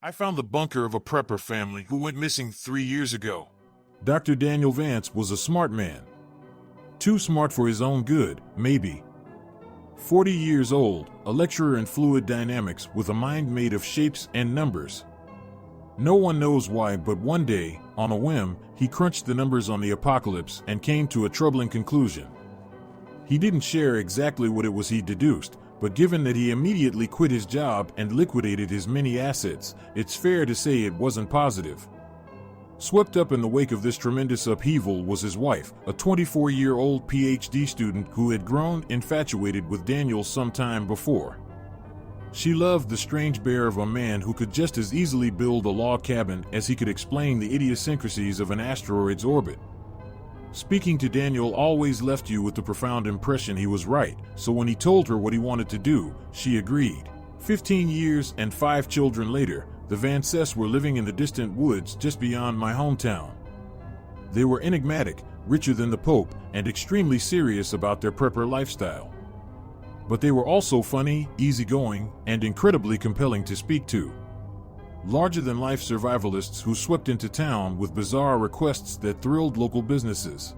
I found the bunker of a prepper family who went missing 3 years ago. Dr. Daniel Vance was a smart man. Too smart for his own good, maybe. 40 years old, a lecturer in fluid dynamics with a mind made of shapes and numbers. No one knows why, but one day, on a whim, he crunched the numbers on the apocalypse and came to a troubling conclusion. He didn't share exactly what it was he deduced, but given that he immediately quit his job and liquidated his many assets, it's fair to say it wasn't positive. Swept up in the wake of this tremendous upheaval was his wife, a 24-year-old PhD student who had grown infatuated with Daniel some time before. She loved the strange bear of a man who could just as easily build a log cabin as he could explain the idiosyncrasies of an asteroid's orbit. Speaking to Daniel always left you with the profound impression he was right, so when he told her what he wanted to do, she agreed. 15 years and 5 children later, the Vances were living in the distant woods just beyond my hometown. They were enigmatic, richer than the Pope, and extremely serious about their prepper lifestyle. But they were also funny, easygoing, and incredibly compelling to speak to. Larger-than-life survivalists who swept into town with bizarre requests that thrilled local businesses.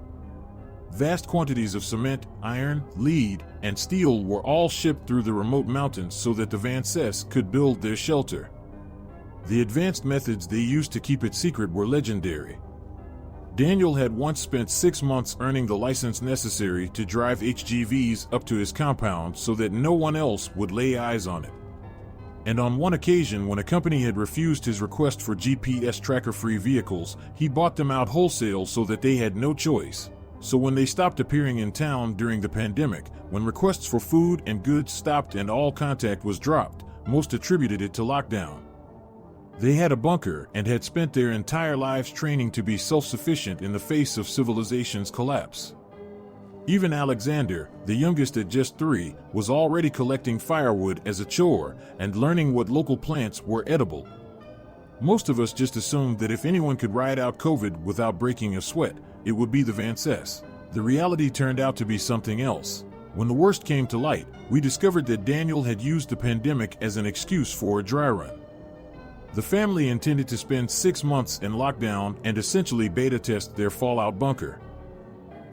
Vast quantities of cement, iron, lead, and steel were all shipped through the remote mountains so that the Vances could build their shelter. The advanced methods they used to keep it secret were legendary. Daniel had once spent 6 months earning the license necessary to drive HGVs up to his compound so that no one else would lay eyes on it. And on one occasion, when a company had refused his request for GPS tracker-free vehicles, he bought them out wholesale so that they had no choice. So when they stopped appearing in town during the pandemic, when requests for food and goods stopped and all contact was dropped, most attributed it to lockdown. They had a bunker and had spent their entire lives training to be self-sufficient in the face of civilization's collapse. Even Alexander, the youngest at just 3, was already collecting firewood as a chore and learning what local plants were edible. Most of us just assumed that if anyone could ride out COVID without breaking a sweat, it would be the Vances. The reality turned out to be something else. When the worst came to light, we discovered that Daniel had used the pandemic as an excuse for a dry run. The family intended to spend 6 months in lockdown and essentially beta test their fallout bunker.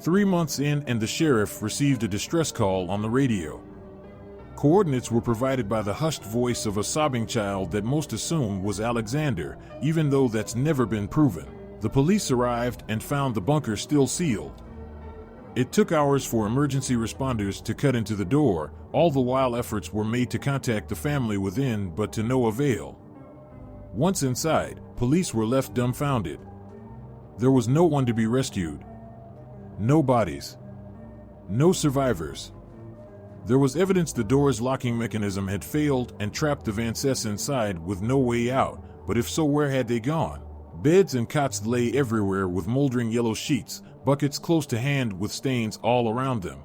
3 months in, and the sheriff received a distress call on the radio. Coordinates were provided by the hushed voice of a sobbing child that most assumed was Alexander, even though that's never been proven. The police arrived and found the bunker still sealed. It took hours for emergency responders to cut into the door, all the while efforts were made to contact the family within, but to no avail. Once inside, police were left dumbfounded. There was no one to be rescued. No bodies. No survivors. There was evidence the door's locking mechanism had failed and trapped the Vances inside with no way out, but if so, where had they gone? Beds and cots lay everywhere with moldering yellow sheets, buckets close to hand with stains all around them.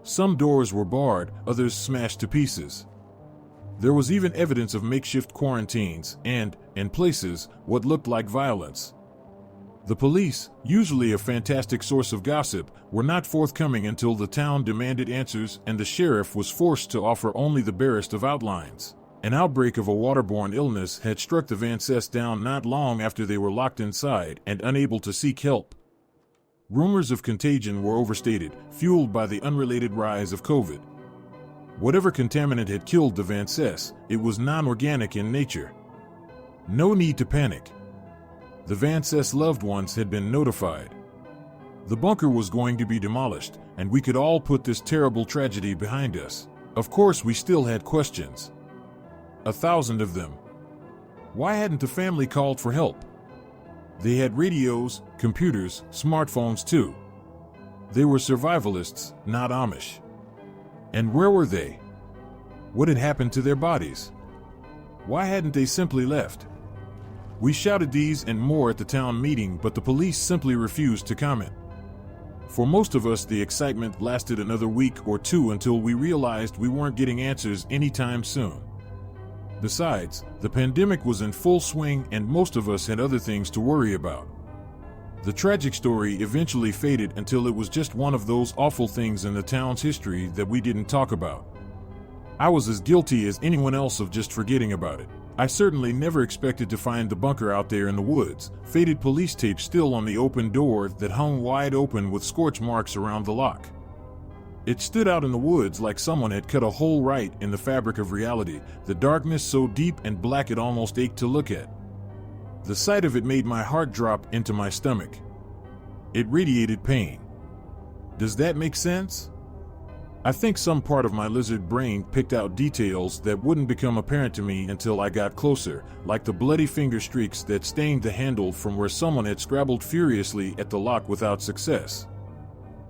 Some doors were barred, others smashed to pieces. There was even evidence of makeshift quarantines and, in places, what looked like violence. The police, usually a fantastic source of gossip, were not forthcoming until the town demanded answers and the sheriff was forced to offer only the barest of outlines. An outbreak of a waterborne illness had struck the Vances down not long after they were locked inside and unable to seek help. Rumors of contagion were overstated, fueled by the unrelated rise of COVID. Whatever contaminant had killed the Vances, it was non-organic in nature. No need to panic. The Vances loved ones had been notified. The bunker was going to be demolished, and we could all put this terrible tragedy behind us. Of course, we still had questions. 1,000 of them. Why hadn't the family called for help? They had radios, computers, smartphones too. They were survivalists, not Amish. And where were they? What had happened to their bodies? Why hadn't they simply left? We shouted these and more at the town meeting, but the police simply refused to comment. For most of us, the excitement lasted another week or two until we realized we weren't getting answers anytime soon. Besides, the pandemic was in full swing and most of us had other things to worry about. The tragic story eventually faded until it was just one of those awful things in the town's history that we didn't talk about. I was as guilty as anyone else of just forgetting about it. I certainly never expected to find the bunker out there in the woods, faded police tape still on the open door that hung wide open with scorch marks around the lock. It stood out in the woods like someone had cut a hole right in the fabric of reality, the darkness so deep and black it almost ached to look at. The sight of it made my heart drop into my stomach. It radiated pain. Does that make sense? I think some part of my lizard brain picked out details that wouldn't become apparent to me until I got closer, like the bloody finger streaks that stained the handle from where someone had scrabbled furiously at the lock without success.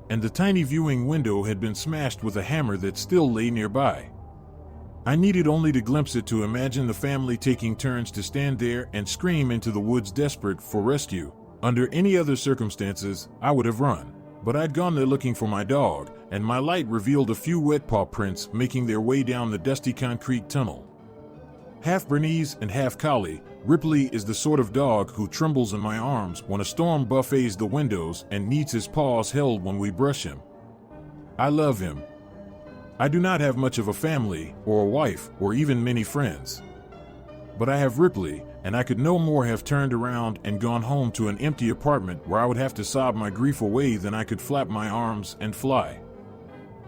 And the tiny viewing window had been smashed with a hammer that still lay nearby. I needed only to glimpse it to imagine the family taking turns to stand there and scream into the woods desperate for rescue. Under any other circumstances, I would have run. But I'd gone there looking for my dog, and my light revealed a few wet paw prints making their way down the dusty concrete tunnel. Half Bernese and half collie, Ripley is the sort of dog who trembles in my arms when a storm buffets the windows and needs his paws held when we brush him. I love him. I do not have much of a family, or a wife, or even many friends. But I have Ripley, and I could no more have turned around and gone home to an empty apartment where I would have to sob my grief away than I could flap my arms and fly.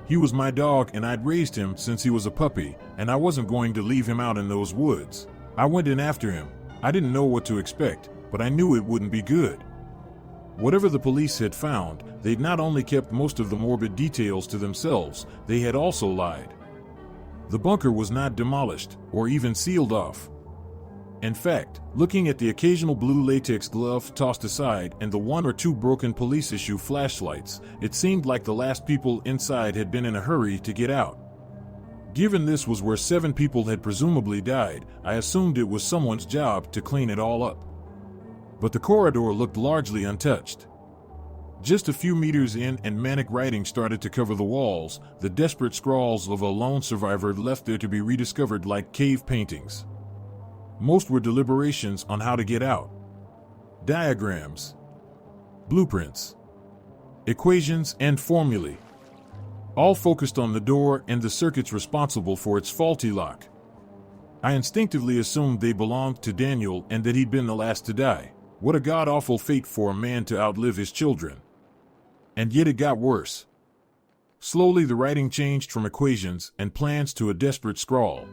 He was my dog and I'd raised him since he was a puppy, and I wasn't going to leave him out in those woods. I went in after him. I didn't know what to expect, but I knew it wouldn't be good. Whatever the police had found, they'd not only kept most of the morbid details to themselves, they had also lied. The bunker was not demolished, or even sealed off. In fact, looking at the occasional blue latex glove tossed aside and the one or two broken police-issue flashlights, it seemed like the last people inside had been in a hurry to get out. Given this was where 7 people had presumably died, I assumed it was someone's job to clean it all up. But the corridor looked largely untouched. Just a few meters in and manic writing started to cover the walls, the desperate scrawls of a lone survivor left there to be rediscovered like cave paintings. Most were deliberations on how to get out. Diagrams, blueprints, equations, and formulae. All focused on the door and the circuits responsible for its faulty lock. I instinctively assumed they belonged to Daniel and that he'd been the last to die. What a god-awful fate for a man to outlive his children. And yet it got worse. Slowly the writing changed from equations and plans to a desperate scrawl.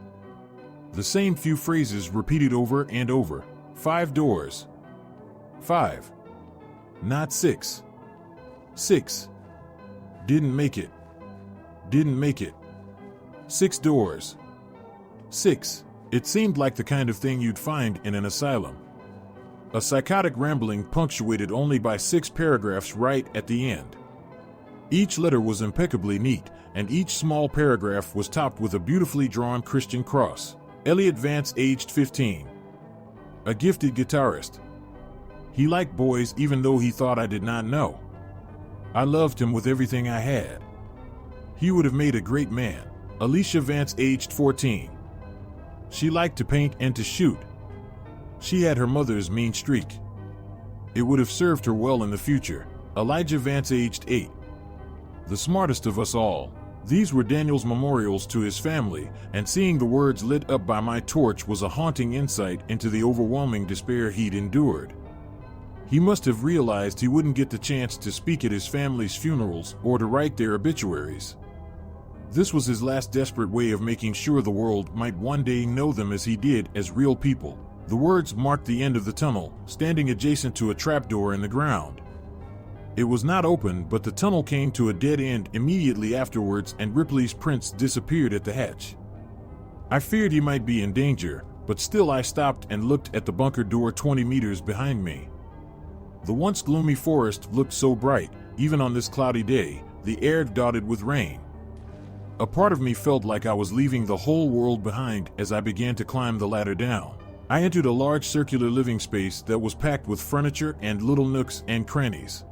The same few phrases repeated over and over. 5 doors. 5. Not 6. 6. Didn't make it. Didn't make it. 6 doors. 6. It seemed like the kind of thing you'd find in an asylum. A psychotic rambling punctuated only by 6 paragraphs right at the end. Each letter was impeccably neat, and each small paragraph was topped with a beautifully drawn Christian cross. Elliot Vance, aged 15. A gifted guitarist. He liked boys even though he thought I did not know. I loved him with everything I had. He would have made a great man. Alicia Vance, aged 14. She liked to paint and to shoot. She had her mother's mean streak. It would have served her well in the future. Elijah Vance, aged 8. The smartest of us all. These were Daniel's memorials to his family, and seeing the words lit up by my torch was a haunting insight into the overwhelming despair he'd endured. He must have realized he wouldn't get the chance to speak at his family's funerals or to write their obituaries. This was his last desperate way of making sure the world might one day know them as he did as real people. The words marked the end of the tunnel, standing adjacent to a trapdoor in the ground. It was not open, but the tunnel came to a dead end immediately afterwards and Ripley's prints disappeared at the hatch. I feared he might be in danger, but still I stopped and looked at the bunker door 20 meters behind me. The once gloomy forest looked so bright, even on this cloudy day, the air dotted with rain. A part of me felt like I was leaving the whole world behind as I began to climb the ladder down. I entered a large circular living space that was packed with furniture and little nooks and crannies.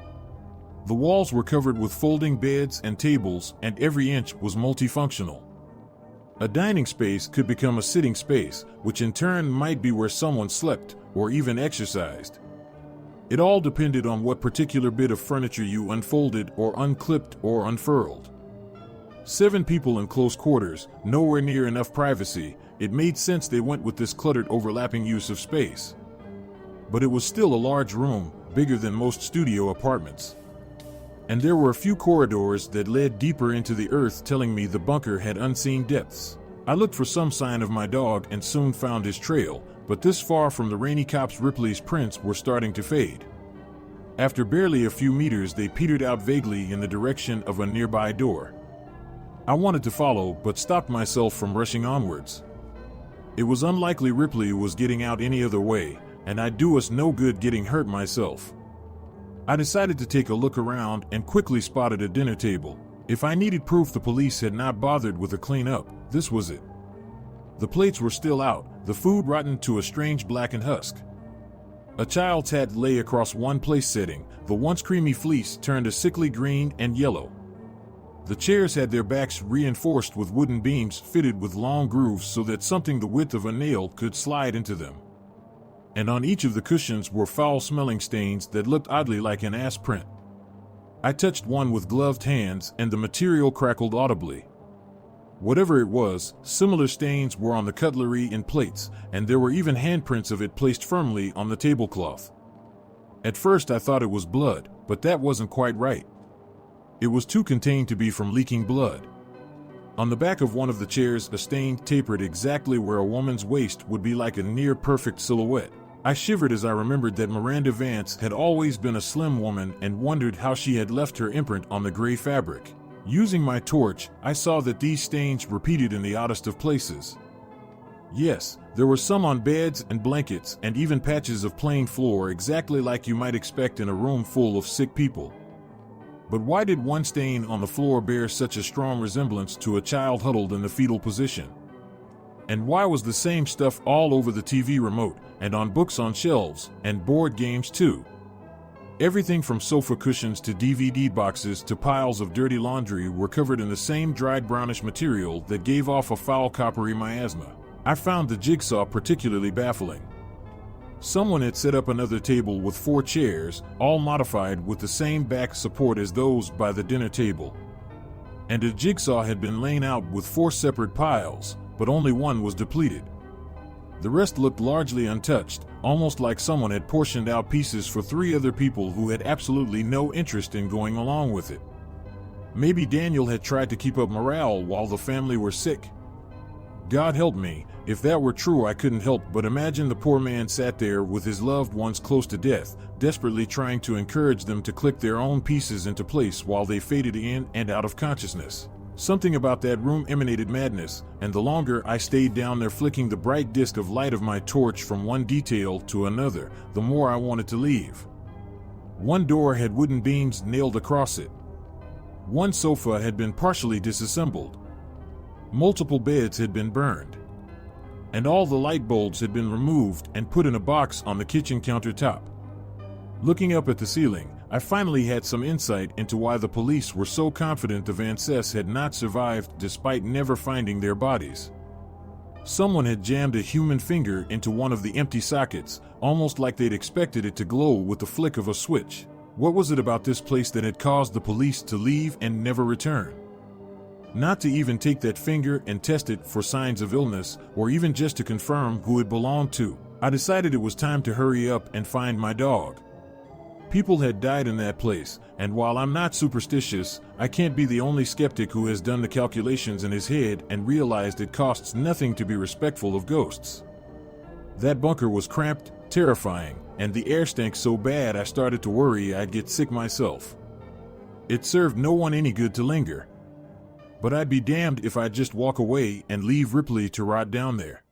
The walls were covered with folding beds and tables, and every inch was multifunctional. A dining space could become a sitting space, which in turn might be where someone slept or even exercised. It all depended on what particular bit of furniture you unfolded or unclipped or unfurled. 7 people in close quarters, nowhere near enough privacy. It made sense they went with this cluttered, overlapping use of space. But it was still a large room, bigger than most studio apartments. And there were a few corridors that led deeper into the earth, telling me the bunker had unseen depths. I looked for some sign of my dog and soon found his trail, but this far from the rainy cops, Ripley's prints were starting to fade. After barely a few meters, they petered out vaguely in the direction of a nearby door. I wanted to follow, but stopped myself from rushing onwards. It was unlikely Ripley was getting out any other way, and I'd do us no good getting hurt myself. I decided to take a look around and quickly spotted a dinner table. If I needed proof the police had not bothered with a cleanup, this was it. The plates were still out, the food rotten to a strange blackened husk. A child's hat lay across one place setting, the once creamy fleece turned a sickly green and yellow. The chairs had their backs reinforced with wooden beams fitted with long grooves so that something the width of a nail could slide into them. And on each of the cushions were foul-smelling stains that looked oddly like an ass print. I touched one with gloved hands and the material crackled audibly. Whatever it was, similar stains were on the cutlery and plates, and there were even handprints of it placed firmly on the tablecloth. At first I thought it was blood, but that wasn't quite right. It was too contained to be from leaking blood. On the back of one of the chairs, a stain tapered exactly where a woman's waist would be, like a near-perfect silhouette. I shivered as I remembered that Miranda Vance had always been a slim woman and wondered how she had left her imprint on the gray fabric. Using my torch, I saw that these stains repeated in the oddest of places. Yes, there were some on beds and blankets and even patches of plain floor, exactly like you might expect in a room full of sick people. But why did one stain on the floor bear such a strong resemblance to a child huddled in the fetal position? And why was the same stuff all over the TV remote, and on books on shelves, and board games too? Everything from sofa cushions to DVD boxes to piles of dirty laundry were covered in the same dried brownish material that gave off a foul coppery miasma. I found the jigsaw particularly baffling. Someone had set up another table with 4 chairs, all modified with the same back support as those by the dinner table. And a jigsaw had been laid out with 4 separate piles, but only one was depleted. The rest looked largely untouched, almost like someone had portioned out pieces for 3 other people who had absolutely no interest in going along with it. Maybe Daniel had tried to keep up morale while the family were sick. God help me, if that were true I couldn't help but imagine the poor man sat there with his loved ones close to death, desperately trying to encourage them to click their own pieces into place while they faded in and out of consciousness. Something about that room emanated madness, and the longer I stayed down there flicking the bright disk of light of my torch from one detail to another, the more I wanted to leave. One door had wooden beams nailed across it. One sofa had been partially disassembled. Multiple beds had been burned. And all the light bulbs had been removed and put in a box on the kitchen countertop. Looking up at the ceiling, I finally had some insight into why the police were so confident the Vances had not survived despite never finding their bodies. Someone had jammed a human finger into one of the empty sockets, almost like they'd expected it to glow with the flick of a switch. What was it about this place that had caused the police to leave and never return? Not to even take that finger and test it for signs of illness, or even just to confirm who it belonged to. I decided it was time to hurry up and find my dog. People had died in that place, and while I'm not superstitious, I can't be the only skeptic who has done the calculations in his head and realized it costs nothing to be respectful of ghosts. That bunker was cramped, terrifying, and the air stank so bad I started to worry I'd get sick myself. It served no one any good to linger. But I'd be damned if I'd just walk away and leave Ripley to rot down there.